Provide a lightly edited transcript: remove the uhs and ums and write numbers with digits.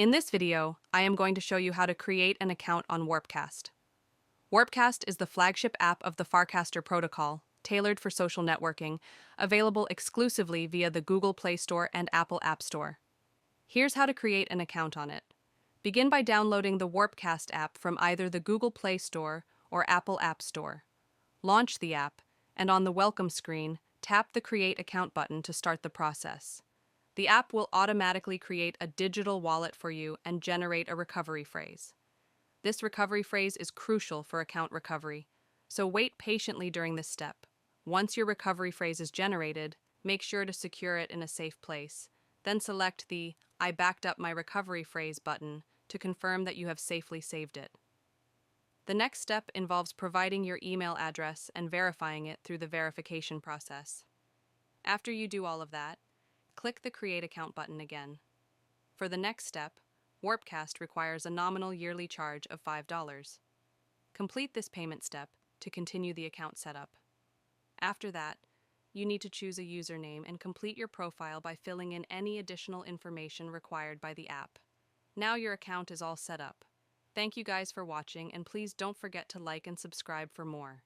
In this video, I am going to show you how to create an account on Warpcast. Warpcast is the flagship app of the Farcaster protocol, tailored for social networking, available exclusively via the Google Play Store and Apple App Store. Here's how to create an account on it. Begin by downloading the Warpcast app from either the Google Play Store or Apple App Store. Launch the app, and on the welcome screen, tap the Create Account button to start the process. The app will automatically create a digital wallet for you and generate a recovery phrase. This recovery phrase is crucial for account recovery, so wait patiently during this step. Once your recovery phrase is generated, make sure to secure it in a safe place. Then select the I backed up my recovery phrase button to confirm that you have safely saved it. The next step involves providing your email address and verifying it through the verification process. After you do all of that, click the Create Account button again. For the next step, Warpcast requires a nominal yearly charge of $5. Complete this payment step to continue the account setup. After that, you need to choose a username and complete your profile by filling in any additional information required by the app. Now your account is all set up. Thank you guys for watching, and please don't forget to like and subscribe for more.